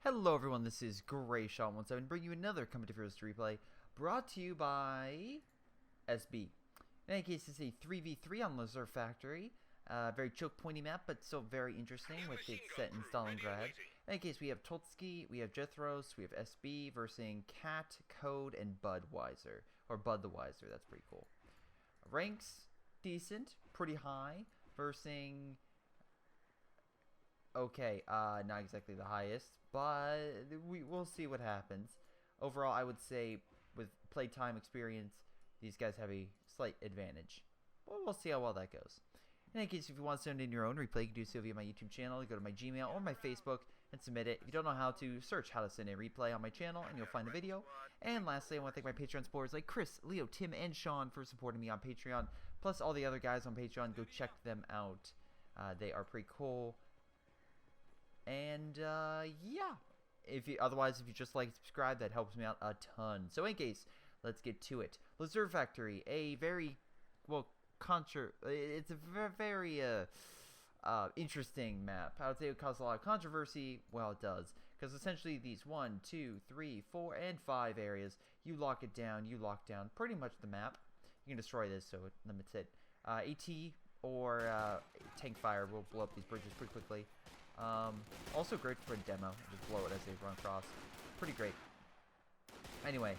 Hello everyone, this is Greyshot17 bringing you another Company Heroes replay brought to you by SB. In any case, it's a 3v3 on Lizard Factory. Very choke pointy map, but still very interesting with it set in Stalingrad. In any case, we have Tolsky, we have Jethros, we have SB versus Cat, Code, and Budweiser. Or Bud the Wiser, that's pretty cool. Ranks, decent, pretty high, versus... Okay, not exactly the highest, but we'll see what happens. Overall, I would say with playtime experience, these guys have a slight advantage. But we'll see how well that goes. In any case, if you want to send in your own replay, you can do so via my YouTube channel. You go to my Gmail or my Facebook and submit it. If you don't know how to, search how to send a replay on my channel and you'll find the video. And lastly, I want to thank my Patreon supporters like Chris, Leo, Tim, and Sean for supporting me on Patreon. Plus all the other guys on Patreon, go check them out. They are pretty cool. And yeah, if you just like and subscribe, that helps me out a ton. So in any case, let's get to it. Lizard Factory, a very it's a very interesting map. I would say it causes a lot of controversy. Well, it does, because essentially these 1, 2, 3, 4, and 5 areas, you lock it down, you lock down pretty much the map. You can destroy this, so it limits it. AT or tank fire will blow up these bridges pretty quickly. Also great for a demo. Just blow it as they run across. Pretty great. Anyway,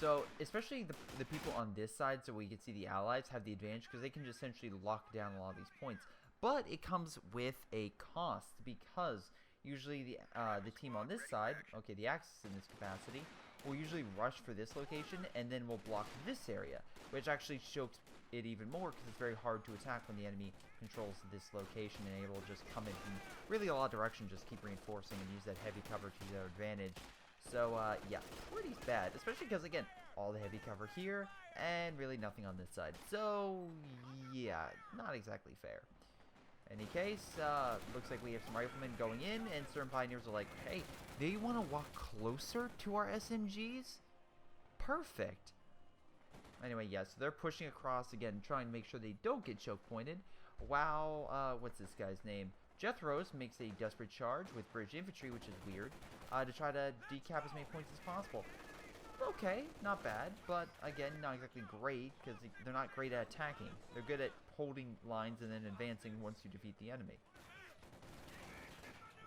so especially the people on this side, so we can see the allies have the advantage because they can just essentially lock down a lot of these points. But it comes with a cost, because usually the team on this side, okay, the Axis in this capacity, will usually rush for this location and then will block this area, which actually chokes it even more because it's very hard to attack when the enemy controls this location and able to just come in from really a lot of directions, just keep reinforcing and use that heavy cover to their advantage. So yeah, pretty bad, especially because again, all the heavy cover here and really nothing on this side. So yeah, not exactly fair. In any case, looks like we have some riflemen going in, and certain pioneers are like, hey, they want to walk closer to our SMGs? Perfect. Anyway, yeah, so they're pushing across again, trying to make sure they don't get choke pointed. Wow, what's this guy's name? Jethros makes a desperate charge with British infantry, which is weird, to try to decap as many points as possible. Okay, not bad, but again, not exactly great, because they're not great at attacking. They're good at holding lines and then advancing once you defeat the enemy.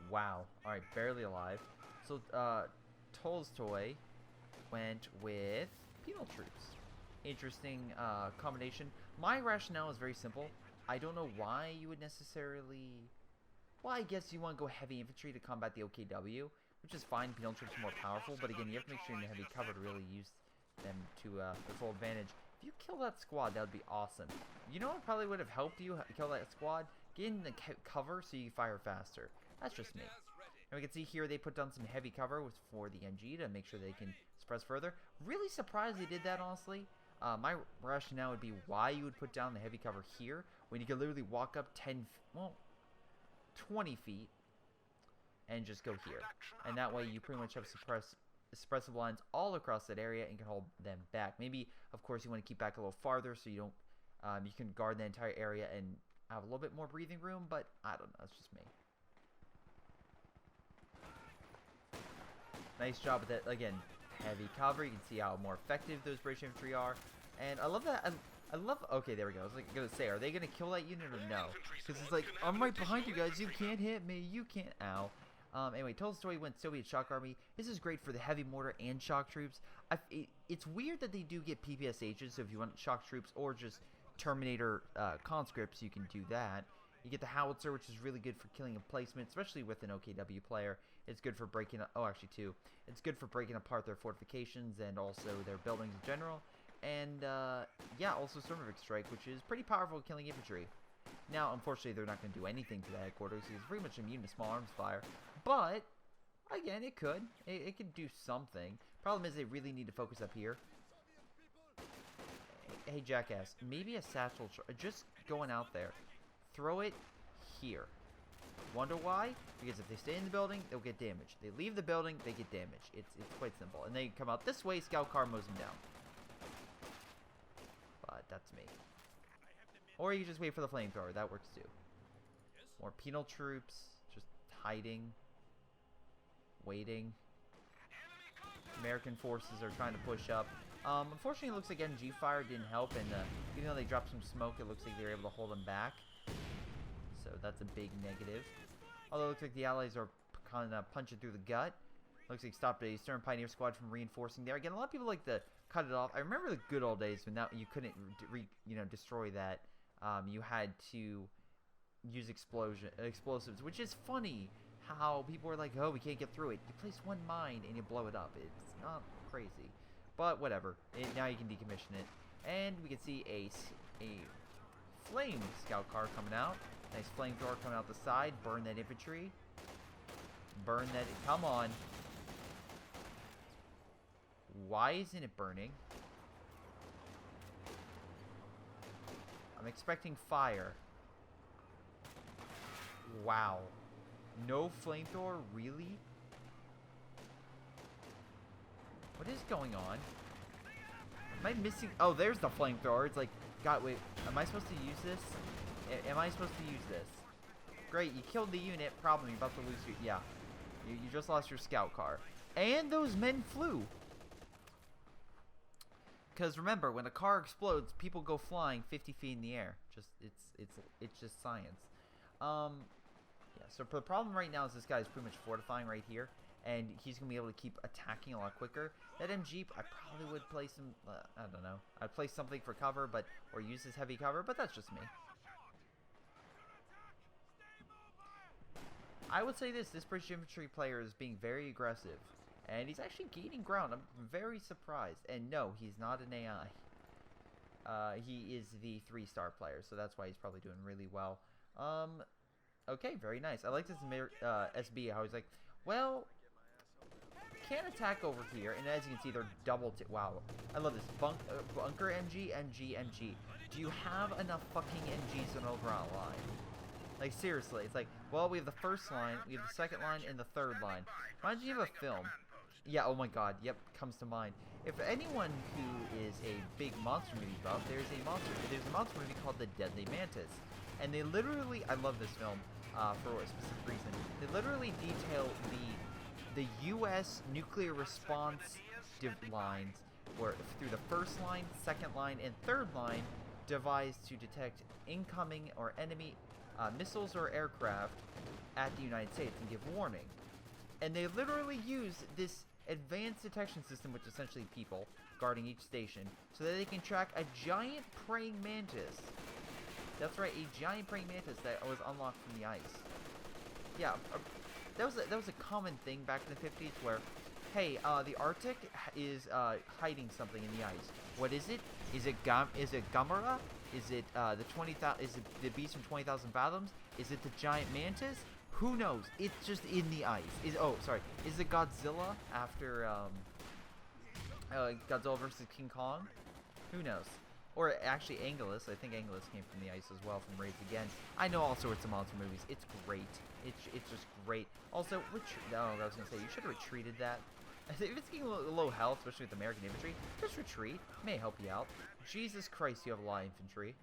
Wow. Alright, barely alive. So, Tolstoy went with penal troops. Interesting combination. My rationale is very simple. I don't know why you would necessarily... Well, I guess you want to go heavy infantry to combat the OKW, which is fine. Penal troops are more powerful, but again, you have to make sure you're in the heavy cover to really use them to their full advantage. If you kill that squad, that would be awesome. You know what probably would have helped you kill that squad? Get in the cover so you fire faster. That's just me. And we can see here they put down some heavy cover for the MG to make sure they can suppress further. Really surprised they did that, honestly. My rationale would be why you would put down the heavy cover here when you could literally walk up 20 feet and just go here. And that way you pretty much have suppressive lines all across that area and can hold them back. Maybe, of course, you want to keep back a little farther so you don't, you can guard the entire area and have a little bit more breathing room, but I don't know, it's just me. Nice job with that, again, heavy cover. You can see how more effective those British infantry are. And I love that, I love, okay, there we go. I was like, gonna say, are they gonna kill that unit or no? Because it's like, I'm right behind you guys, you can't hit me, you can't, ow. Anyway, Tolstoy went Soviet Shock Army. This is great for the heavy mortar and shock troops. It's weird that they do get PPSHs, so if you want shock troops or just Terminator conscripts, you can do that. You get the howitzer, which is really good for killing emplacements, especially with an OKW player. It's good for breaking, it's good for breaking apart their fortifications and also their buildings in general. And, yeah, also Stormovic Strike, which is pretty powerful at killing infantry. Now, unfortunately, they're not going to do anything to the headquarters. It's pretty much immune to small arms fire. But, again, it could. It could do something. Problem is, they really need to focus up here. Hey, jackass, maybe a satchel, just going out there. Throw it here. Wonder why? Because if they stay in the building, they'll get damaged. They leave the building, they get damaged. It's quite simple. And they come out this way, scout car mows them down. But that's me. Or you just wait for the flamethrower. That works too. More penal troops. Just hiding. waiting. American forces are trying to push up. Unfortunately, it looks like MG fire didn't help, and even though they dropped some smoke, it looks like they were able to hold them back. So that's a big negative. Although it looks like the Allies are kind of punching through the gut. Looks like stopped a Stern Pioneer squad from reinforcing there. Again, a lot of people like to cut it off. I remember the good old days when you couldn't, destroy that. You had to use explosives, which is funny. How people are like, oh, we can't get through it. You place one mine and you blow it up. It's not crazy, but whatever. Now you can decommission it, and we can see a flame scout car coming out. Nice flamethrower coming out the side. Burn that infantry. Burn that. Come on. Why isn't it burning? I'm expecting fire. Wow. No flamethrower? Really? What is going on? Am I missing? Oh, there's the flamethrower. It's like, God, wait. Am I supposed to use this? Am I supposed to use this? Great, you killed the unit. Problem, you're about to lose your... Yeah. You just lost your scout car. And those men flew. Because remember, when a car explodes, people go flying 50 feet in the air. It's just science. Yeah, so the problem right now is this guy's pretty much fortifying right here, and he's gonna be able to keep attacking a lot quicker. That MG, I probably would play some, I don't know, I'd play something for cover, or use his heavy cover, but that's just me. I would say this British infantry player is being very aggressive, and he's actually gaining ground. I'm very surprised. And no, he's not an AI. He is the 3-star player, so that's why he's probably doing really well. Okay, very nice. I like this SB, how he's like, well, can't attack over here, and as you can see, they're double wow. I love this. Bunker MG, MG, MG. Do you have enough fucking MGs on the overall line? Like, seriously, it's like, well, we have the first line, we have the second line, and the third line. Reminds me of a film. Yeah, oh my god, yep, comes to mind. If anyone who is a big monster movie buff, there's a monster movie called The Deadly Mantis. And they literally, I love this film, for a specific reason. They literally detail the U.S. nuclear response lines, where through the first line, second line, and third line, devised to detect incoming or enemy missiles or aircraft at the United States and give warning. And they literally use this advanced detection system, which is essentially people guarding each station, so that they can track a giant praying mantis. That's right, a giant praying mantis that was unlocked from the ice. Yeah, that was a common thing back in the 50s where, hey, the Arctic is hiding something in the ice. What is it? Is it Gamera? Is it is it the beast from 20,000 Fathoms? Is it the giant mantis? Who knows? It's just in the ice. Is it Godzilla after Godzilla versus King Kong? Who knows? Or actually Anguillus. I think Anguillus came from the ice as well from Raids Again. I know all sorts of monster movies. It's great. It's just great. Also, I was gonna say, you should have retreated that. If it's getting a low health, especially with American infantry, just retreat. It may help you out. Jesus Christ, you have a lot of infantry.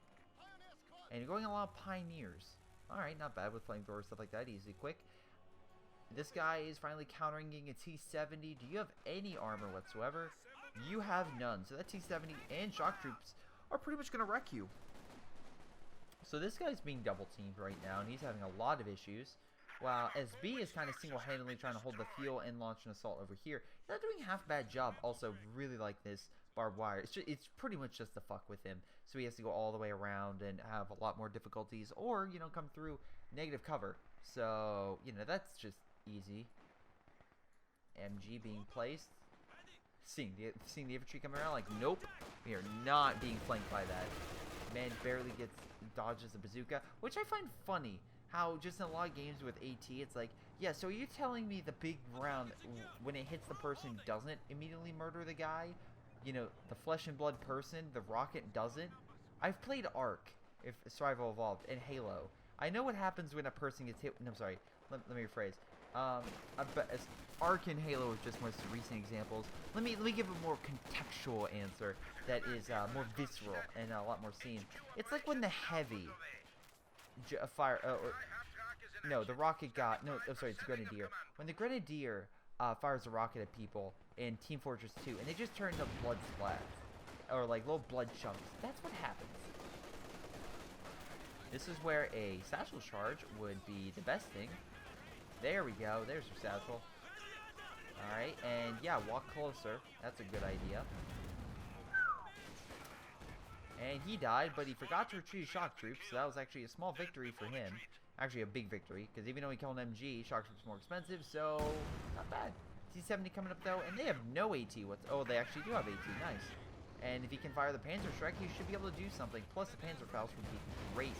And you're going a lot of pioneers. Alright, not bad with flamethrowers, stuff like that. Easy, quick. This guy is finally countering a T-70. Do you have any armor whatsoever? You have none. So that T-70 and shock troops are pretty much going to wreck you. So this guy's being double teamed right now, and he's having a lot of issues. While SB is kind of single-handedly trying to hold the field and launch an assault over here. Not doing half a bad job. Also, really like this barbed wire. It's pretty much just to fuck with him. So he has to go all the way around and have a lot more difficulties, or, come through negative cover. So, that's just easy. MG being placed. Seeing the infantry coming around, like, nope. We are not being flanked by that. Man barely dodges the bazooka, which I find funny. How just in a lot of games with AT, it's like, yeah, so are you telling me the big round, when it hits the person, doesn't immediately murder the guy? The flesh and blood person, the rocket doesn't? I've played Ark, if Survival Evolved, and Halo. I know what happens when a person gets hit. No, I'm sorry. Let me rephrase. Ark and Halo are just most recent examples. Let me give a more contextual answer that is more visceral and a lot more seen. It's like when the heavy the rocket got... No, I'm sorry, it's the Grenadier. When the Grenadier fires a rocket at people in Team Fortress 2, and they just turn into blood splats, or like little blood chunks. That's what happens. This is where a satchel charge would be the best thing. There we go. There's your satchel. Alright, and yeah, walk closer. That's a good idea. And he died, but he forgot to retreat shock troops, so that was actually a small victory for him. Actually, a big victory, because even though he killed an MG, shock troops are more expensive, so not bad. T-70 coming up, though, and they have no AT. Oh, they actually do have AT. Nice. And if he can fire the Panzer Strike, he should be able to do something. Plus, the Panzer Faust would be great.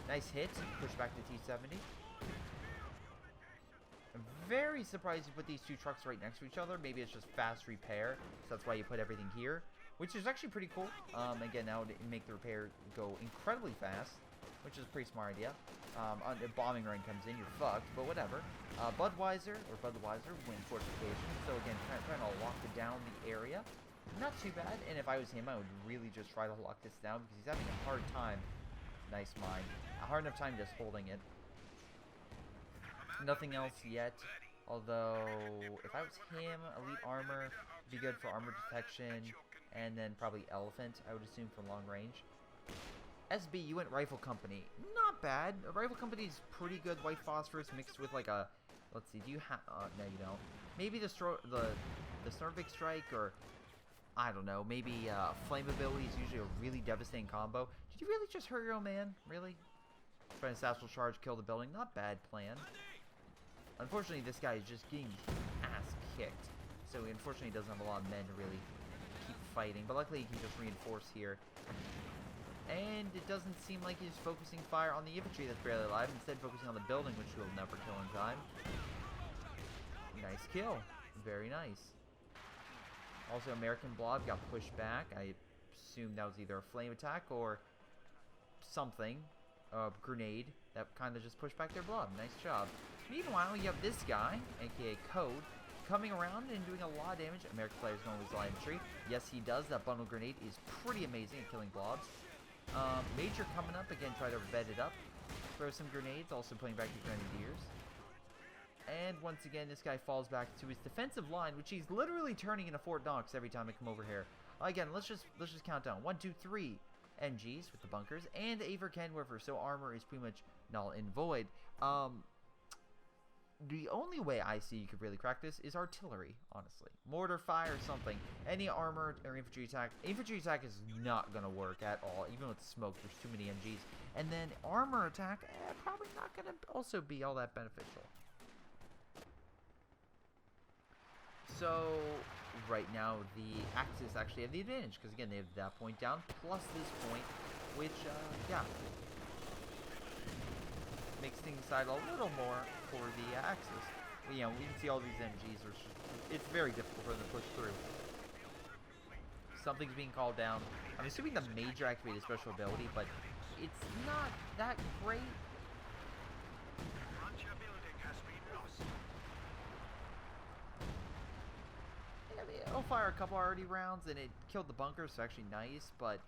Nice hit. Push back the T-70. I'm very surprised you put these two trucks right next to each other. Maybe it's just fast repair, so that's why you put everything here, which is actually pretty cool. Again, now to make the repair go incredibly fast, which is a pretty smart idea. A bombing run comes in, you're fucked, but whatever. Budweiser win fortification. So again, trying to lock down the area. Not too bad, and if I was him, I would really just try to lock this down because he's having a hard time. Nice mine. A hard enough time just holding it. Nothing else yet. Although, if I was him, elite armor would be good for armor detection, and then probably elephant, I would assume, for long range. SB, you went Rifle Company. Not bad. A Rifle Company is pretty good. White phosphorus mixed with like a, let's see, do you have? No, you don't. Maybe the Snorvik Strike, or I don't know. Maybe flammability is usually a really devastating combo. Did you really just hurt your own man? Really? Trying to satchel charge, kill the building. Not bad plan. Unfortunately, this guy is just getting ass kicked. So he unfortunately doesn't have a lot of men to really keep fighting. But luckily, he can just reinforce here. And it doesn't seem like he's focusing fire on the infantry that's barely alive. Instead, focusing on the building, which he'll never kill in time. Nice kill. Very nice. Also, American Blob got pushed back. I assume that was either a flame attack or something. A grenade that kind of just pushed back their blob. Nice job. Meanwhile, you have this guy, aka Code, coming around and doing a lot of damage. American player's going to lose light infantry. Yes, he does. That bundle grenade is pretty amazing at killing blobs. Major coming up. Again, try to vet it up. Throw some grenades. Also putting back the grenadiers. And once again, this guy falls back to his defensive line, which he's literally turning into Fort Knox every time I come over here. Again, let's just count down. 1, 2, 3 MGs with the bunkers and Aver Kenwerfer. So armor is pretty much null and void. The only way I see you could really crack this is artillery, honestly. Mortar fire or something. Any armor or infantry attack. Infantry attack is not going to work at all. Even with smoke, there's too many MGs. And then armor attack, probably not going to also be all that beneficial. So, right now, the Axis actually have the advantage. Because, again, they have that point down plus this point. Which, yeah. Makes things side a little more for the Axis. But, you know, we can see all these MGs. It's very difficult for them to push through. Something's being called down. I'm assuming the Major activated special ability, but it's not that great. I'll fire a couple already rounds, and it killed the bunker, so actually nice. But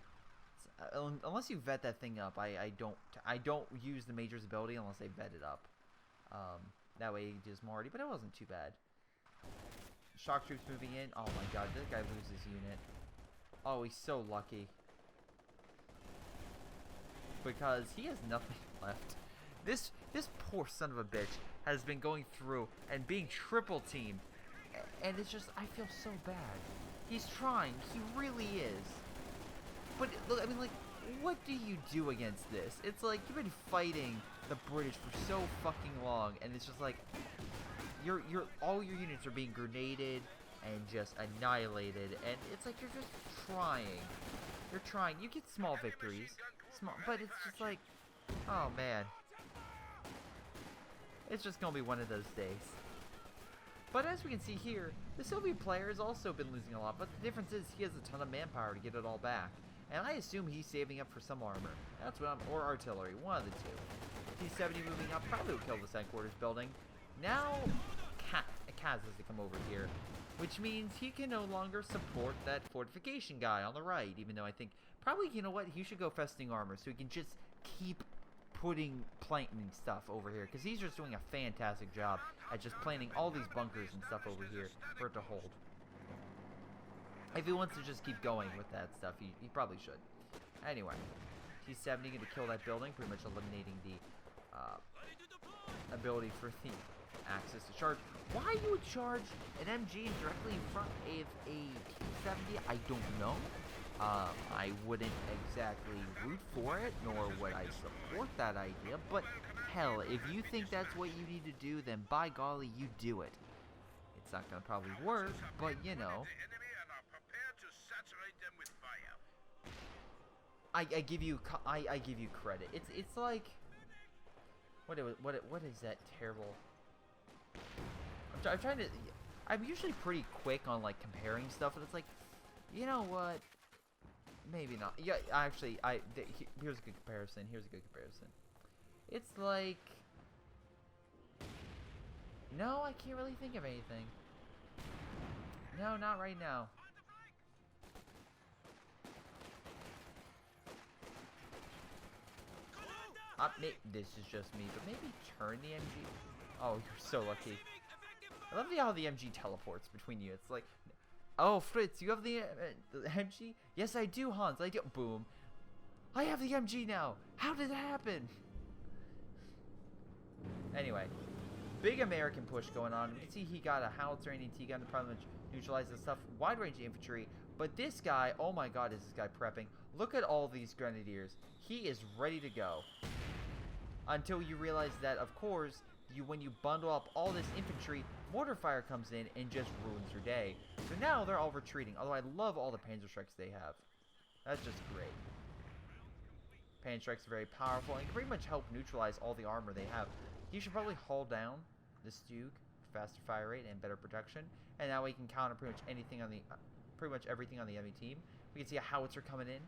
unless you vet that thing up, I don't use the Major's ability unless they vet it up. That way it does more already, but it wasn't too bad. Shock troops moving in. Oh my god, this guy loses unit. Oh, he's so lucky. Because he has nothing left. This poor son of a bitch has been going through and being triple teamed. And it's just, I feel so bad. He's trying. He really is. But, look, I mean, like, what do you do against this? It's like, you've been fighting the British for so fucking long, and it's just like, all your units are being grenaded and just annihilated, and it's like, you're just trying. You're trying. You get small victories, but it's just like, oh, man. It's just gonna be one of those days. But as we can see here, the Soviet player has also been losing a lot, but the difference is he has a ton of manpower to get it all back. And I assume he's saving up for some armor. That's what or artillery, one of the two. T-70 moving up, probably will kill this headquarters building. Now, Kaz has to come over here, which means he can no longer support that fortification guy on the right, even though I think, probably, you know what, he should go festing armor, so he can just keep planting stuff over here, because he's just doing a fantastic job at just planting all these bunkers and stuff over here for it to hold. If he wants to just keep going with that stuff, he probably should. Anyway, T-70 going to kill that building, pretty much eliminating the ability for the Axis to charge. Why you would charge an MG directly in front of a T-70, I don't know. I wouldn't exactly root for it, nor would I support that idea, but hell, if you think that's what you need to do, then by golly, you do it. It's not going to probably work, but you know. I give you credit. It's like what is that terrible? I'm trying to. I'm usually pretty quick on like comparing stuff, and it's like, you know what? Maybe not. Yeah, actually, here's a good comparison. It's like, no, I can't really think of anything. No, not right now. This is just me, but maybe turn the MG. Oh, you're so lucky. I love how the MG teleports between you. It's like, oh, Fritz, you have the MG? Yes, I do, Hans. I do. Boom. I have the MG now. How did it happen? Anyway, big American push going on. You can see he got a howitzer and AT gun to probably neutralize the stuff. Wide range infantry. But this guy, oh my god, is this guy prepping. Look at all these grenadiers. He is ready to go. Until you realize that, of course, when you bundle up all this infantry, mortar fire comes in and just ruins your day. So now they're all retreating. Although I love all the Panzerschrecks they have. That's just great. Panzerschrecks are very powerful and can pretty much help neutralize all the armor they have. You should probably haul down the Stug, faster fire rate and better protection, and that way you can counter pretty much anything on the, pretty much everything on the enemy team. We can see a howitzer coming in.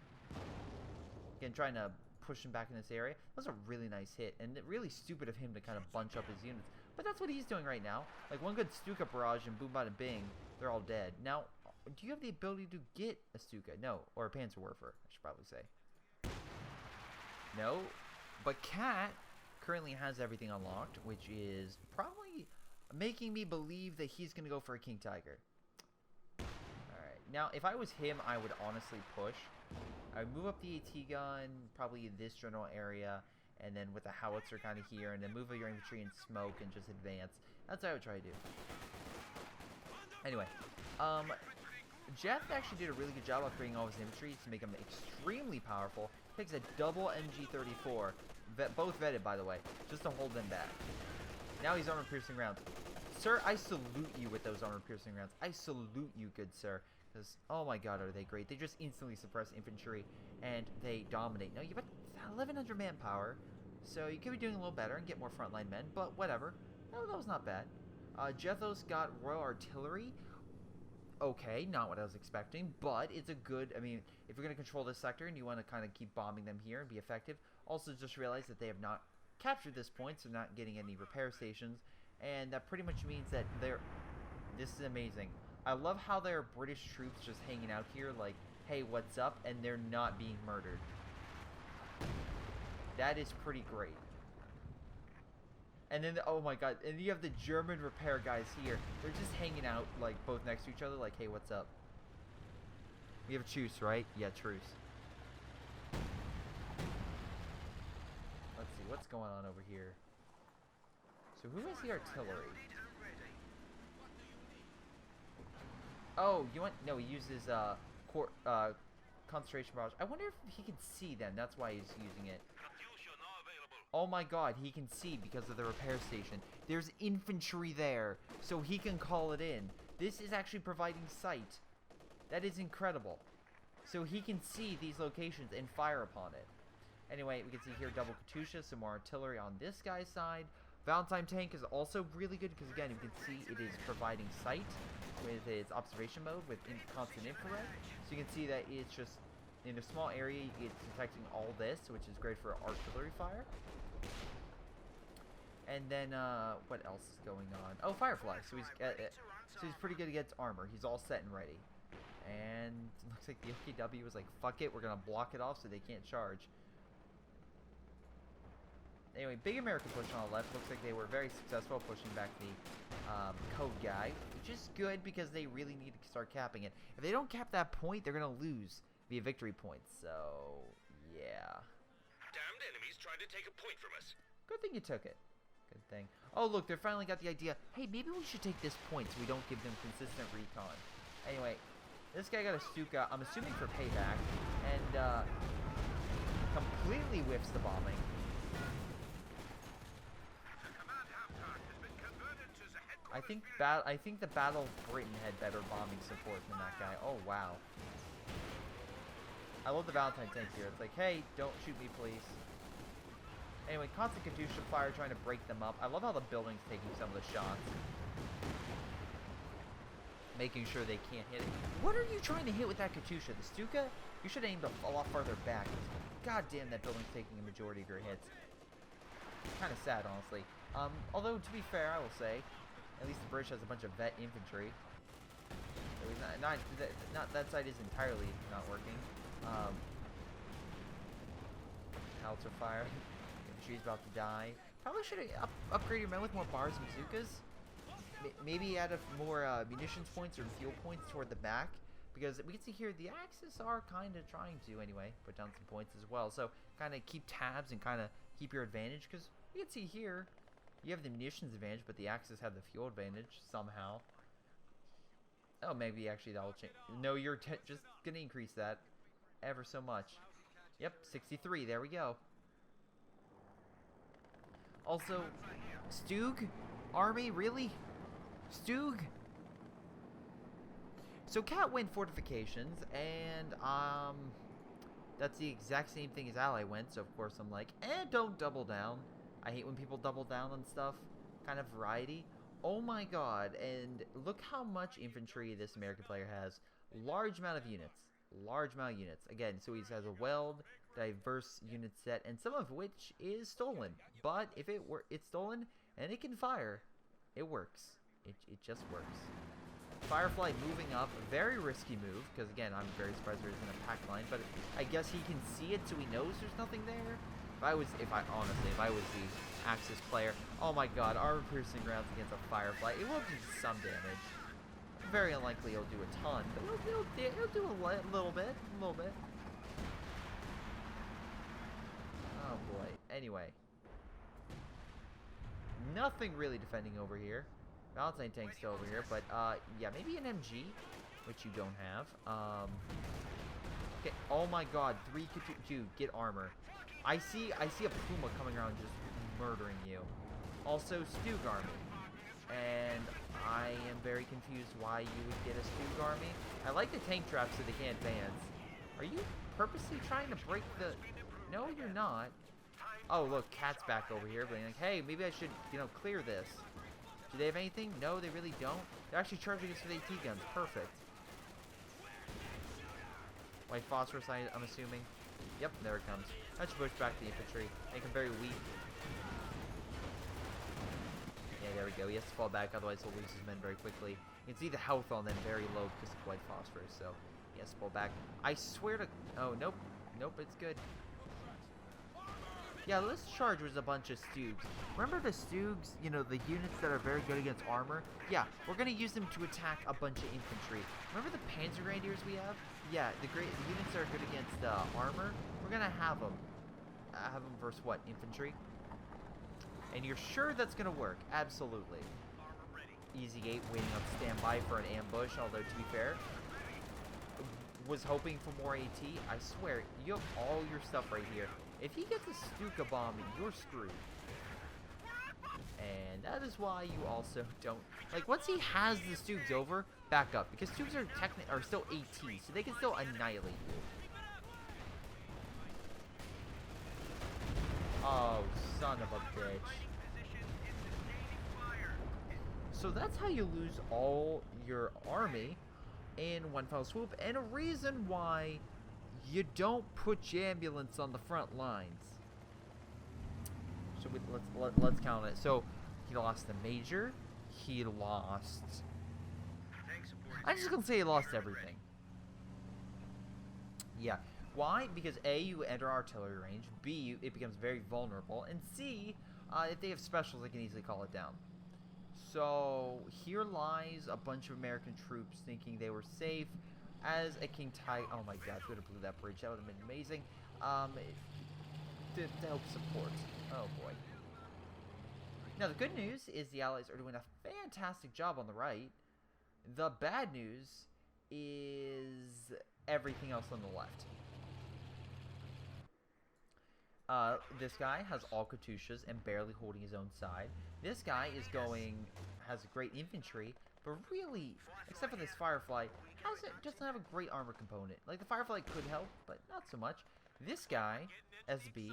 Again, trying to push him back in this area. That was a really nice hit, and really stupid of him to kind of bunch up his units. But that's what he's doing right now. Like one good Stuka barrage and boom bada bing, they're all dead. Now, do you have the ability to get a Stuka? No, or a Panzerwerfer, I should probably say. No, but Cat currently has everything unlocked, which is probably making me believe that he's going to go for a King Tiger. Alright, now if I was him, I would honestly push. I would move up the AT gun, probably in this general area, and then with a howitzer kind of here, and then move your infantry and smoke and just advance. That's what I would try to do. Anyway, Jeff actually did a really good job upgrading all his infantry to make them extremely powerful. Takes a double MG34, both vetted by the way, just to hold them back. Now he's armor-piercing rounds. Sir, I salute you with those armor-piercing rounds. I salute you, good sir. Because, oh my god, are they great. They just instantly suppress infantry, and they dominate. Now, you have 1,100 manpower, so you could be doing a little better and get more frontline men, but whatever. No, that was not bad. Jethos got Royal Artillery. Okay, not what I was expecting, but it's a good, I mean, if you're going to control this sector and you want to kind of keep bombing them here and be effective, also just realize that they have not captured this point, so not getting any repair stations, and that pretty much means that this is amazing. I love how there are British troops just hanging out here like, hey, what's up, and they're not being murdered. That is pretty great. And then, oh my god, and you have the German repair guys here. They're just hanging out, like, both next to each other, like, hey, what's up? We have a truce, right? Yeah, truce. Let's see, what's going on over here? So who has the artillery? Oh, you want, no, he uses, concentration barrage. I wonder if he can see then, that's why he's using it. Oh my god, he can see because of the repair station. There's infantry there, so he can call it in. This is actually providing sight. That is incredible. So he can see these locations and fire upon it. Anyway, we can see here double Katusha, some more artillery on this guy's side. Valentine tank is also really good because, again, you can see it is providing sight with its observation mode with constant infrared. So you can see that it's just in a small area, it's detecting all this, which is great for artillery fire. And then, what else is going on? Oh, Firefly. So he's pretty good against armor. He's all set and ready. And it looks like the OKW was like, fuck it, we're going to block it off so they can't charge. Anyway, big American push on the left. Looks like they were very successful pushing back the code guy, which is good because they really need to start capping it. If they don't cap that point, they're going to lose via victory points. So, yeah. Damned enemies trying to take a point from us. Good thing you took it. Good thing. Oh, look, they finally got the idea. Hey, maybe we should take this point so we don't give them consistent recon. Anyway, this guy got a Stuka, I'm assuming for payback, and completely whiffs the bombing. I think the Battle of Britain had better bombing support than that guy. Oh, wow. I love the Valentine tank here. It's like, hey, don't shoot me, please. Anyway, constant Katyusha fire trying to break them up. I love how the building's taking some of the shots. Making sure they can't hit it. What are you trying to hit with that Katyusha? The Stuka? You should have aimed a lot farther back. God damn, that building's taking a majority of your hits. Kind of sad, honestly. Although, to be fair, I will say, at least the British has a bunch of vet infantry. So not that side is entirely not working. Howitzer fire. Infantry's about to die. Probably should have upgraded your men with more bars and bazookas. Maybe add more munitions points or fuel points toward the back. Because we can see here the Axis are kind of trying to, anyway, put down some points as well. So kind of keep tabs and kind of keep your advantage. Because you can see here, you have the munitions advantage, but the Axis have the fuel advantage somehow. Oh, maybe actually that will change. No, you're just going to increase that ever so much. Yep, 63. There we go. Also, Stug? Army? Really? Stug? So Cat went fortifications, and that's the exact same thing as Ally went, so of course I'm like, don't double down. I hate when people double down on stuff. Kind of variety. Oh my god, and look how much infantry this American player has. Large amount of units. Large amount of units. Again, so he has a weld, diverse unit set, and some of which is stolen. But if it's stolen, and it can fire, it works. It just works. Firefly moving up, very risky move, because again, I'm very surprised there isn't a pack line, but I guess he can see it so he knows there's nothing there. If I was the Axis player, oh my god, armor-piercing rounds against a Firefly, it will do some damage. Very unlikely it'll do a ton, but it'll do a little bit, Oh boy, anyway. Nothing really defending over here. Valentine tank's still over here, but yeah, maybe an MG, which you don't have. Okay, oh my god, 3 dude, get armor. I see a Puma coming around just murdering you. Also, Stug army. And I am very confused why you would get a Stug army. I like the tank traps so they can't advance. Are you purposely trying to break the... No, you're not. Oh, look, Cat's back over here, being like, hey, maybe I should, clear this. Do they have anything? No, they really don't. They're actually charging us with AT guns. Perfect. White phosphorus, I'm assuming. Yep, there it comes. Let's push back the infantry. Make them very weak. Yeah, there we go. He has to fall back, otherwise he'll lose his men very quickly. You can see the health on them very low because of white phosphorus, so he has to pull back. I swear to... Oh, nope. Nope, it's good. Yeah, let's charge with a bunch of Stugs. Remember the Stugs, the units that are very good against armor? Yeah, we're going to use them to attack a bunch of infantry. Remember the Panzer Grenadiers we have? Yeah, the units that are good against armor, we're going to have them. Have them versus what? Infantry? And you're sure that's going to work? Absolutely. Easy 8 waiting on standby for an ambush, although to be fair, was hoping for more AT. I swear, you have all your stuff right here. If he gets a Stuka bomb, you're screwed. And that is why you also don't... Like, once he has the Stugs over, back up. Because Stugs are still AT, so they can still annihilate you. Oh, son of a bitch. So that's how you lose all your army in one fell swoop. And a reason why... you don't put your ambulance on the front lines. So let's count it. So he lost the major. He lost. I'm just gonna say he lost everything. Yeah. Why? Because A, you enter artillery range, B, it becomes very vulnerable, and C, if they have specials, they can easily call it down. So, here lies a bunch of American troops thinking they were safe as a King Tiger. Oh my god, if we would have blew that bridge, that would have been amazing. To help support. Oh boy. Now, the good news is the Allies are doing a fantastic job on the right. The bad news is everything else on the left. This guy has all Katyushas and barely holding his own side. This guy has great infantry, but really, except for this Firefly, doesn't have a great armor component. Like, the Firefly could help, but not so much. This guy, SB,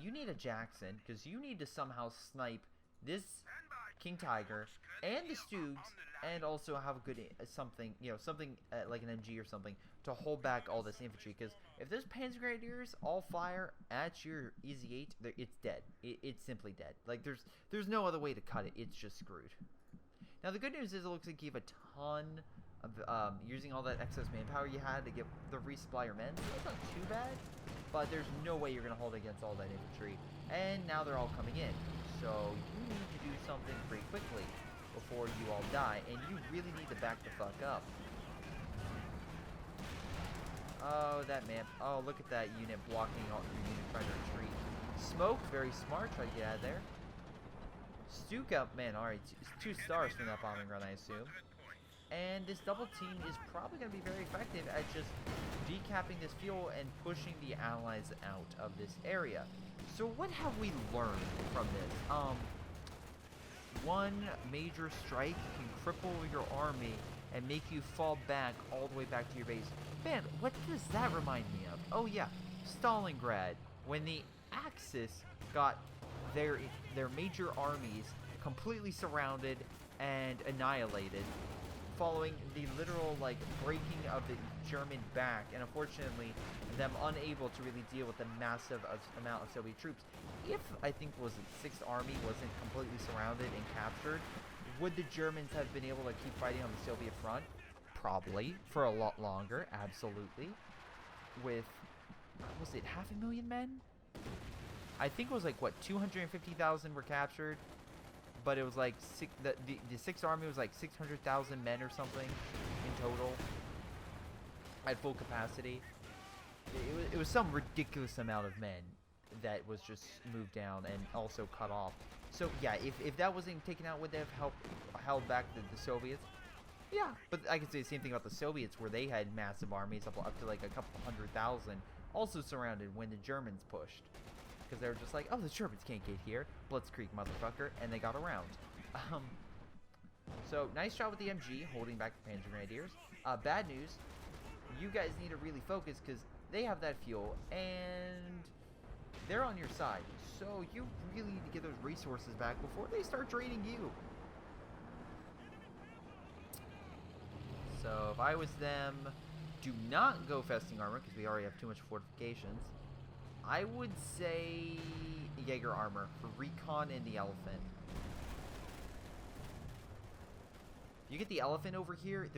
you need a Jackson, because you need to somehow snipe this King Tiger and the Stoogs, and also have a good something like an MG or something to hold back all this infantry. Because if those Panzer Grenadiers all fire at your Easy 8, it's dead. It's simply dead. Like there's no other way to cut it. It's just screwed. Now the good news is it looks like you have a ton of using all that excess manpower you had to get the resupply your men. So it's not too bad, but there's no way you're gonna hold against all that infantry. And now they're all coming in. So you need to do something pretty quickly before you all die, and you really need to back the fuck up. Oh, that man. Oh, look at that unit blocking all your unit trying to retreat. Smoke, very smart, try to get out of there. Stuka, man, alright, 2 stars from that bombing run, I assume. And this double team is probably going to be very effective at just decapping this fuel and pushing the Allies out of this area. So what have we learned from this? One major strike can cripple your army and make you fall back all the way back to your base. Man, what does that remind me of? Oh yeah, Stalingrad, when the Axis got their major armies completely surrounded and annihilated, following the literal breaking of the German back, and unfortunately them unable to really deal with the massive amount of Soviet troops. If I think was it 6th Army wasn't completely surrounded and captured, would the Germans have been able to keep fighting on the Soviet front? Probably, for a lot longer, absolutely. With, was it 500,000 men? I think it was like, what, 250,000 were captured, but it was like, the 6th Army was like 600,000 men or something in total, at full capacity. It was some ridiculous amount of men that was just moved down and also cut off. So yeah, if that wasn't taken out, would they have held back the Soviets? Yeah, but I could say the same thing about the Soviets, where they had massive armies up to like a couple 100,000, also surrounded when the Germans pushed. Because they were just like, oh, the Germans can't get here. Blitzkrieg, motherfucker. And they got around. So, nice job with the MG, holding back the Panzer Grenadiers. Bad news, you guys need to really focus, because they have that fuel, and they're on your side. So, you really need to get those resources back before they start draining you. So, if I was them, do not go festing armor, because we already have too much fortifications. I would say Jaeger armor for recon and the elephant. You get the elephant over here,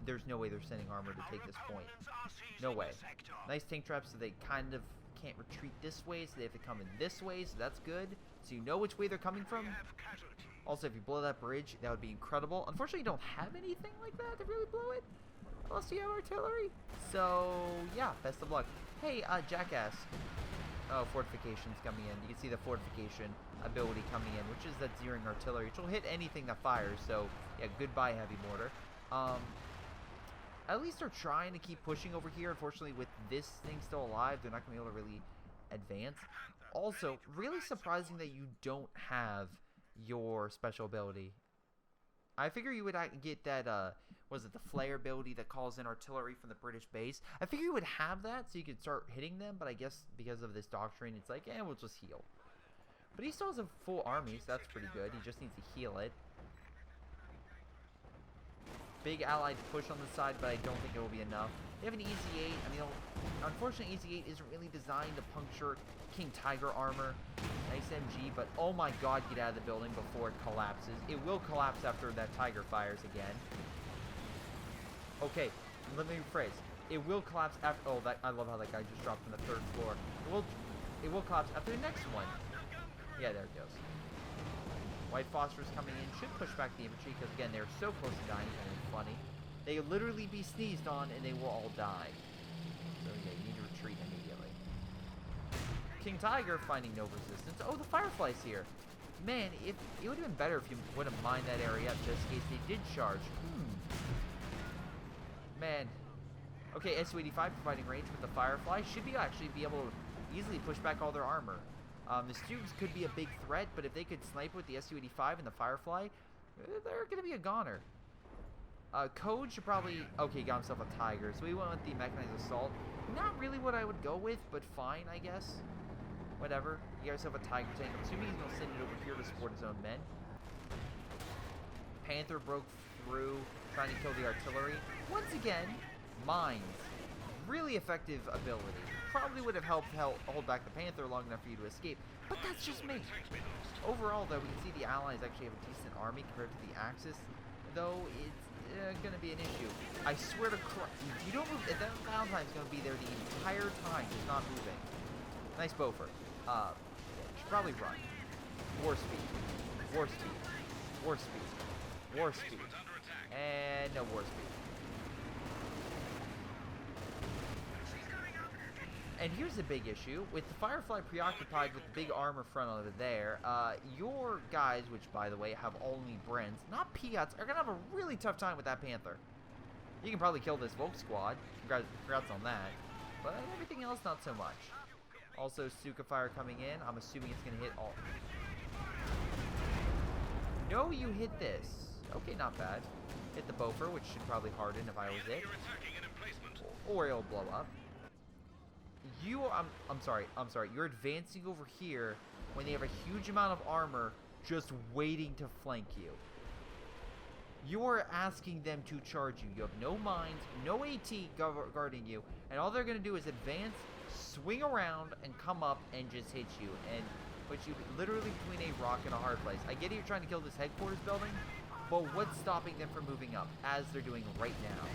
there's no way they're sending armor to take this point. No way. Nice tank traps, so they kind of can't retreat this way, so they have to come in this way, so that's good. So you know which way they're coming from. Also, if you blow that bridge, that would be incredible. Unfortunately, you don't have anything like that to really blow it, unless you have artillery. So, yeah, best of luck. Hey, Jackass. Oh, fortifications coming in. You can see the fortification ability coming in, which is that zeroing artillery, which will hit anything that fires. So, yeah, goodbye, heavy mortar. At least they're trying to keep pushing over here. Unfortunately, with this thing still alive, they're not going to be able to really advance. Also, really surprising that you don't have your special ability. I figure you would get that, was it the flare ability that calls in artillery from the British base? I figure you would have that so you could start hitting them, but I guess because of this doctrine, it's like, we'll just heal. But he still has a full army, so that's pretty good. He just needs to heal it. Big allied push on the side, but I don't think it will be enough. They have an Easy 8. I mean, unfortunately, Easy 8 isn't really designed to puncture King Tiger armor. Nice MG, but oh my god, get out of the building before it collapses. It will collapse after that Tiger fires again. Okay, let me rephrase. It will collapse after. Oh, that I love how that guy just dropped from the 3rd floor. It will collapse after the next one. Yeah, there it goes. White phosphorus coming in should push back the infantry because again they're so close to dying. It's only funny. They will literally be sneezed on and they will all die. So yeah, you need to retreat immediately. King Tiger finding no resistance. Oh, the Firefly's here. Man, it would have been better if you would have mined that area up just in case they did charge. Man. Okay, SU-85 providing range with the Firefly should actually be able to easily push back all their armor. The Stoogs could be a big threat, but if they could snipe with the SU-85 and the Firefly, they're going to be a goner. Code should probably... Okay, got himself a Tiger, so he went with the Mechanized Assault. Not really what I would go with, but fine, I guess. Whatever. He got himself a Tiger tank. I'm assuming he's going to send it over here to support his own men. Panther broke through, trying to kill the artillery. Once again, mines. Really effective ability. Probably would have helped hold back the Panther long enough for you to escape, but that's just me. Overall, though, we can see the Allies actually have a decent army compared to the Axis, though it's going to be an issue. I swear to Christ, you don't move. That Valentine's going to be there the entire time, just not moving. Nice Beaufort. Should probably run. War speed. War speed. War speed. War speed. And no war speed. And here's a big issue. With the Firefly preoccupied with the big armor front over there, your guys, which, by the way, have only Brents, not Piats, are going to have a really tough time with that Panther. You can probably kill this Volk squad. Congrats on that. But everything else, not so much. Also, Suka Fire coming in. I'm assuming it's going to hit all... No, you hit this. Okay, not bad. Hit the Beaufort, which should probably harden if I was it. Or it'll blow up. I'm sorry. You're advancing over here when they have a huge amount of armor just waiting to flank you. You are asking them to charge you. You have no mines, no AT guarding you, and all they're going to do is advance, swing around, and come up and just hit you, and put you literally between a rock and a hard place. I get it, you're trying to kill this headquarters building, but what's stopping them from moving up, as they're doing right now?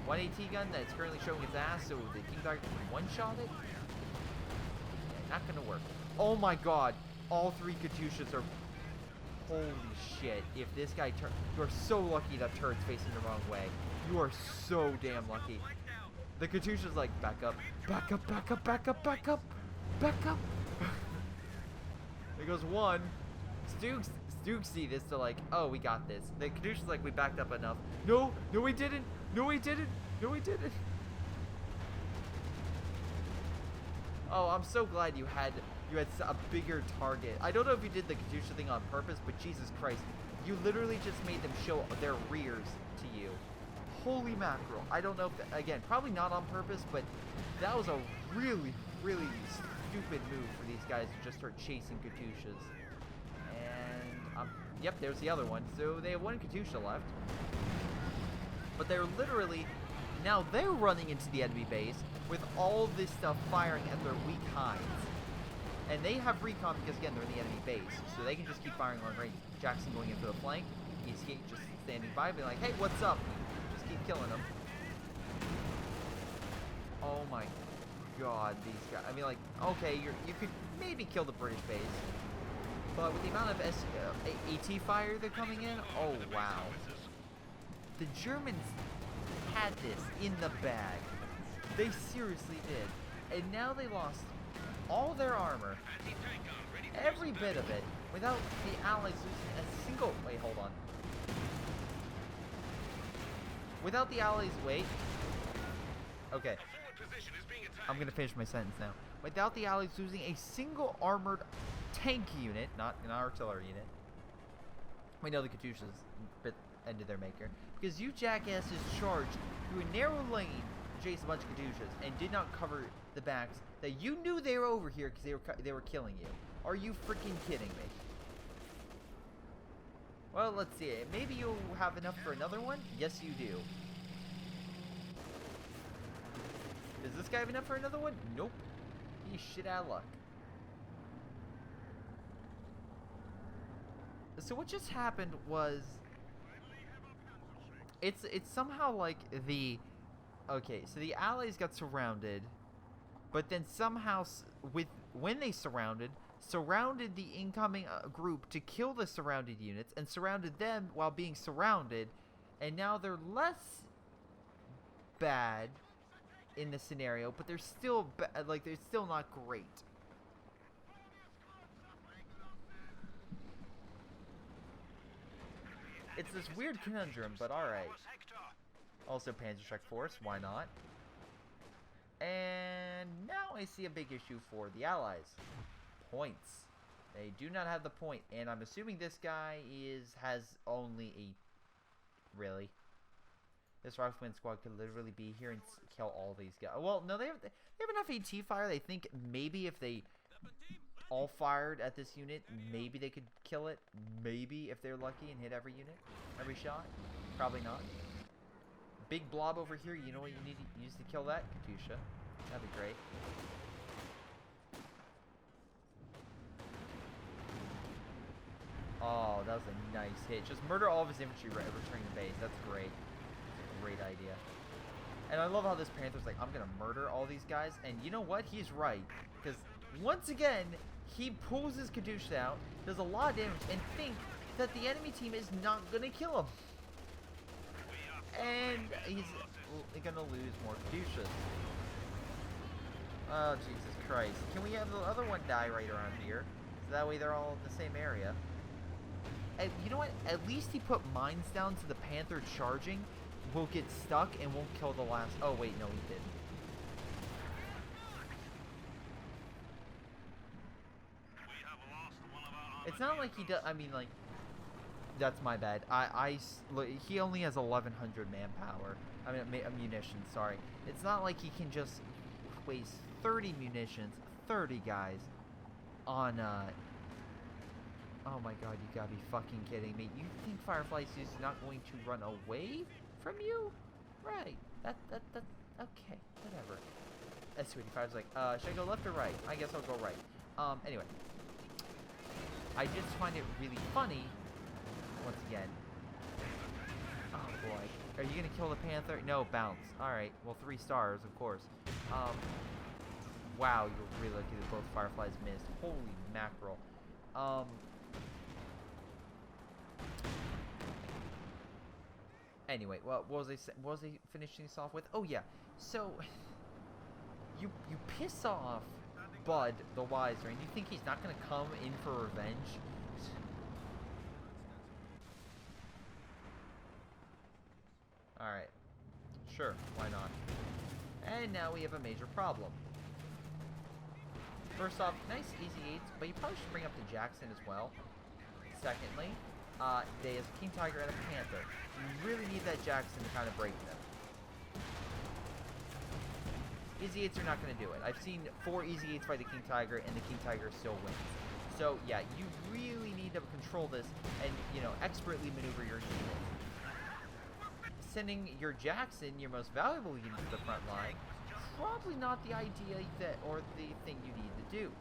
One AT gun that's currently showing its ass, so the King Tiger can one-shot it? Yeah, not gonna work. Oh my god, all 3 Katyushas are... Holy shit, if this guy turns... You are so lucky that turret's facing the wrong way. You are so damn lucky. The Katyusha's like, back up, back up, back up, back up, back up, back up. There goes one. Stoogs see this, to like, oh, we got this. The Katyusha's like, we backed up enough. No, we didn't. No, we didn't. No, we didn't. Oh, I'm so glad you had a bigger target. I don't know if you did the Katyusha thing on purpose, but Jesus Christ, you literally just made them show their rears to you. Holy mackerel. I don't know if that, again, probably not on purpose, but that was a really, really stupid move for these guys to just start chasing Katyushas. And, yep, there's the other one. So they have 1 Katyusha left. But they're literally, now they're running into the enemy base with all this stuff firing at their weak hides. And they have recon because, again, they're in the enemy base. So they can just keep firing on range. Jackson going into the flank. He's just standing by, being like, hey, what's up? Just keep killing them. Oh my god, these guys. I mean, like, okay, you could maybe kill the British base. But with the amount of AT fire they're coming in, oh wow. The Germans had this in the bag. They seriously did. And now they lost all their armor, every bit of it, without the Allies losing a single... Wait, hold on. Without the Allies... Wait. Okay. I'm going to finish my sentence now. Without the Allies losing a single armored tank unit, not an artillery unit. We know the Katyusha's ended their maker. Because you jackasses charged through a narrow lane to chase a bunch of Katyushas and did not cover the backs that you knew they were over here because they were killing you. Are you freaking kidding me? Well, let's see. Maybe you'll have enough for another one? Yes, you do. Does this guy have enough for another one? Nope. He's shit out of luck. So what just happened was... It's somehow like the... Okay, so the Allies got surrounded, but then somehow, when they surrounded the incoming group to kill the surrounded units, and surrounded them while being surrounded, and now they're less bad in the scenario, but they're still they're still not great. It's this weird conundrum, but alright. Also Panzer Strike Force, why not? And now I see a big issue for the Allies. Points. They do not have the point, and I'm assuming this guy has only a... Really? This Rifleman squad could literally be here and kill all these guys. Well, no, they have enough AT fire. They think maybe if they all fired at this unit, maybe they could kill it. Maybe if they're lucky and hit every unit, every shot. Probably not. Big blob over here. You know what you need to use to kill that? Katusha. That'd be great. Oh, that was a nice hit. Just murder all of his infantry returning to base. That's great. Great idea. And I love how this Panther's like, I'm gonna murder all these guys, and you know what? He's right. Because once again, he pulls his Katusha out, does a lot of damage, and think that the enemy team is not gonna kill him. And he's gonna lose more Kadushas. Oh, Jesus Christ. Can we have the other one die right around here? So that way they're all in the same area. And you know what? At least he put mines down so the Panther charging will get stuck and won't kill the last... Oh, wait, no, he didn't. It's not like he does... I mean, like... That's my bad. Look, he only has 1,100 manpower. I mean, munitions, sorry. It's not like he can just waste 30 munitions, 30 guys, on, Oh my god, you gotta be fucking kidding me. You think Firefly is not going to run away from you? Right. That's okay, whatever. S-25's like, should I go left or right? I guess I'll go right. Anyway. I just find it really funny, once again. Oh boy. Are you gonna kill the Panther? No, bounce. Alright, well 3 stars, of course. Wow, you're really lucky that both Fireflies missed. Holy mackerel. Anyway, what was I finishing this off with? Oh yeah, so you piss off Bud the Wiser, and you think he's not gonna come in for revenge? All right, sure, why not? And now we have a major problem. First off, nice easy 8s, but you probably should bring up the Jackson as well. Secondly, they has a King Tiger and a Panther. You really need that Jackson to kind of break them. Easy 8s are not going to do it. I've seen 4 easy 8s fight the King Tiger, and the King Tiger still wins. So, yeah, you really need to control this and, you know, expertly maneuver your units. Sending your Jackson, your most valuable unit, to the front line, probably not the idea that, or the thing you need to do.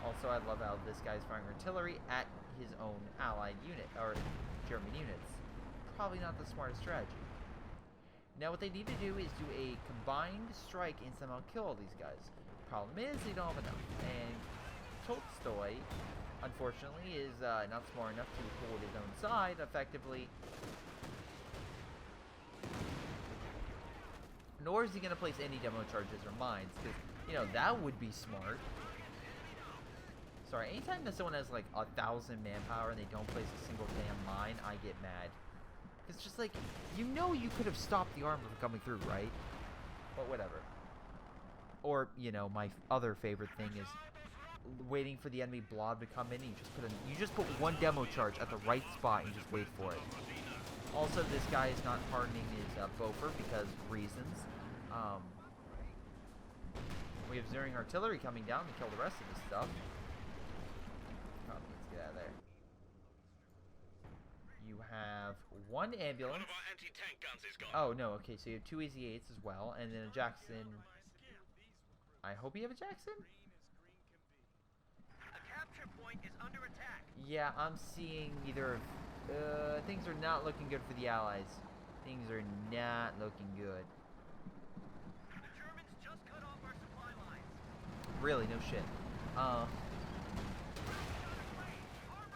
Also, I love how this guy's firing artillery at his own allied unit, or German units. Probably not the smartest strategy. Now what they need to do is do a combined strike and somehow kill all these guys. Problem is, they don't have enough. And Tolstoy, unfortunately, is not smart enough to hold his own side effectively. Nor is he going to place any demo charges or mines, because, you know, that would be smart. Sorry, anytime that someone has like 1,000 manpower and they don't place a single damn mine, I get mad. It's just like, you know you could have stopped the armor from coming through, right? But whatever. Or, you know, my other favorite thing is waiting for the enemy blob to come in, and you just put one demo charge at the right spot and just wait for it. Also, this guy is not hardening his Bofer because reasons. We have Zering artillery coming down to kill the rest of this stuff. Oh, let's get out of there. You have 1 ambulance. One of our anti-tank guns is gone. Oh, no, okay, so you have 2 easy 8s as well, and then a Jackson. I hope you have a Jackson? A capture point is under attack. Yeah, I'm seeing either... things are not looking good for the Allies. Things are not looking good. The Germans just cut off our supply lines. Really, no shit.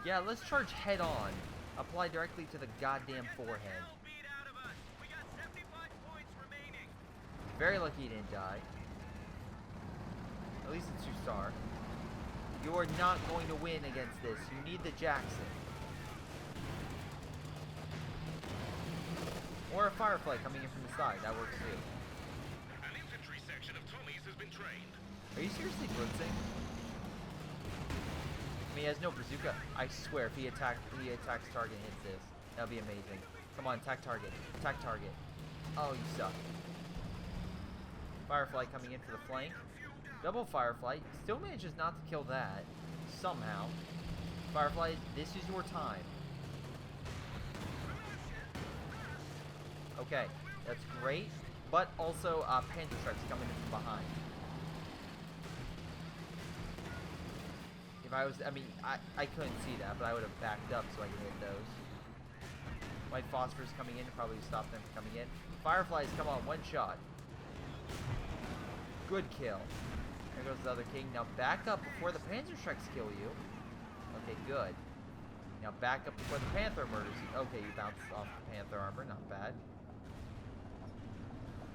Yeah, let's charge head on. Apply directly to the goddamn forehead. Hell beat out of us. We got 75 points remaining. Very lucky he didn't die. At least it's 2-star. You are not going to win against this. You need the Jackson. Or a Firefly coming in from the side. That works too. An infantry section of Tommies has been trained. Are you seriously blitzing? I mean, he has no bazooka. I swear, if he attacks target and hits this, that'll be amazing. Come on, attack target. Attack target. Oh, you suck. Firefly coming in for the flank. Double Firefly. Still manages not to kill that. Somehow. Firefly, this is your time. Okay, that's great. But also, Panther Strike's coming in from behind. If I was, I mean, I couldn't see that, but I would have backed up so I could hit those. White Phosphorus coming in to probably stop them from coming in. Fireflies come on, one shot. Good kill. There goes the other king. Now back up before the Panzer Strikes kill you. Okay, good. Now back up before the Panther murders you. Okay, you bounced off the Panther armor, not bad.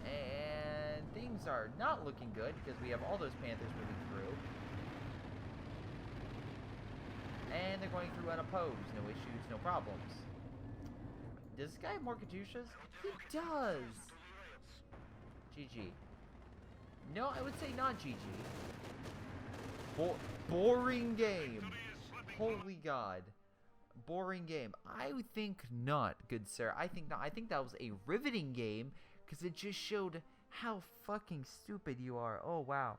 And things are not looking good because we have all those Panthers moving through. And they're going through unopposed. No issues, no problems. Does this guy have more Katyushas? He does! GG. No, I would say not GG. Boring game. Holy God. Boring game. I would think not, good sir. I think not. I think that was a riveting game because it just showed how fucking stupid you are. Oh, wow.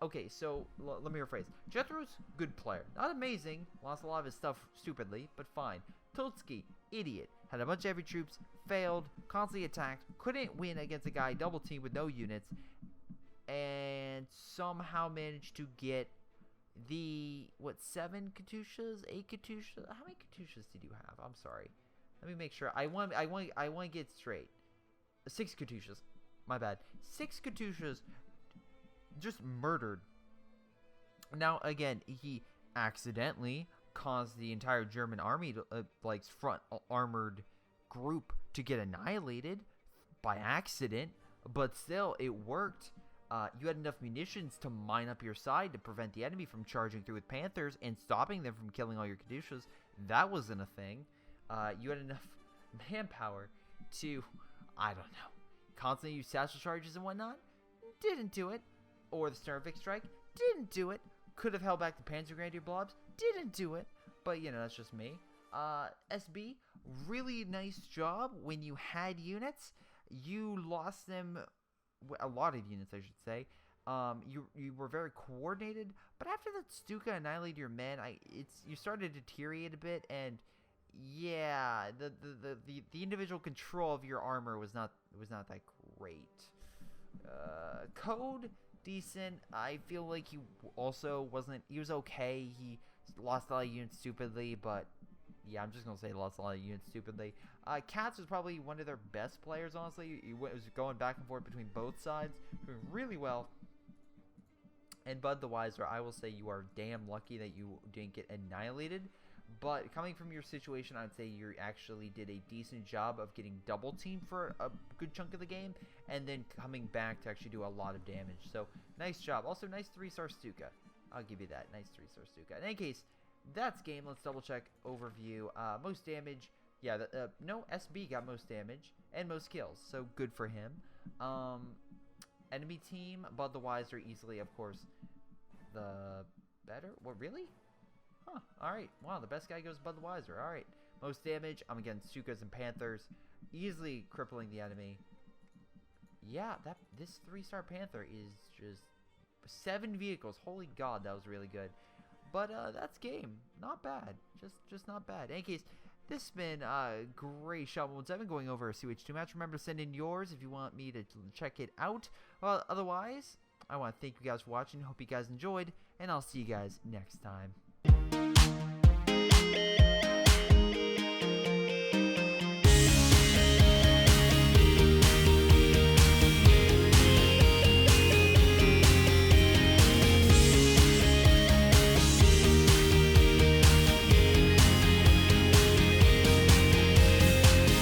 Okay, so let me rephrase. Jethro's good player. Not amazing. Lost a lot of his stuff stupidly, but fine. Totski, idiot. Had a bunch of heavy troops, failed, constantly attacked, couldn't win against a guy double team with no units, and somehow managed to get the, what, 7 Katyushas? 8 Katyushas? How many Katyushas did you have? I'm sorry. Let me make sure. I want to get it straight. 6 Katyushas. My bad. 6 Katyushas just murdered. Now, again, he accidentally caused the entire German army to, like, front armored group to get annihilated by accident, but still, it worked. You had enough munitions to mine up your side to prevent the enemy from charging through with Panthers and stopping them from killing all your Katyushas. That wasn't a thing. You had enough manpower to, I don't know, constantly use satchel charges and whatnot. Didn't do it. Or the Sternvik strike. Didn't do it. Could have held back the Panzer Grenadier blobs. Didn't do it. But, you know, that's just me. SB, really nice job when you had units. You lost them, a lot of units, I should say. You were very coordinated. But after that Stuka annihilated your men, you started to deteriorate a bit. And, yeah, the individual control of your armor was not that great. Code, decent. I feel like he also wasn't. He was okay. He lost a lot of units stupidly, but yeah, I'm just gonna say lost a lot of units stupidly. Katz was probably one of their best players, honestly. He was going back and forth between both sides, doing really well. And Bud the Wiser, I will say you are damn lucky that you didn't get annihilated. But coming from your situation, I'd say you actually did a decent job of getting double teamed for a good chunk of the game, and then coming back to actually do a lot of damage. So, nice job. Also, nice 3-star Stuka. I'll give you that. Nice 3-star Stuka. In any case, that's game. Let's double check overview. Most damage. Yeah, no, SB got most damage and most kills. So, good for him. Enemy team, Bud the Wiser, easily, of course, the better. What, really? Huh, alright. Wow, the best guy goes Bud the Wiser. Alright. Most damage, I'm against Stukas and Panthers. Easily crippling the enemy. Yeah, this 3-star Panther is just 7 vehicles. Holy God, that was really good. But that's game. Not bad. Just not bad. In any case, this has been Greyshot 17 going over a CH2 match. Remember to send in yours if you want me to check it out. Well, otherwise, I want to thank you guys for watching. Hope you guys enjoyed, and I'll see you guys next time.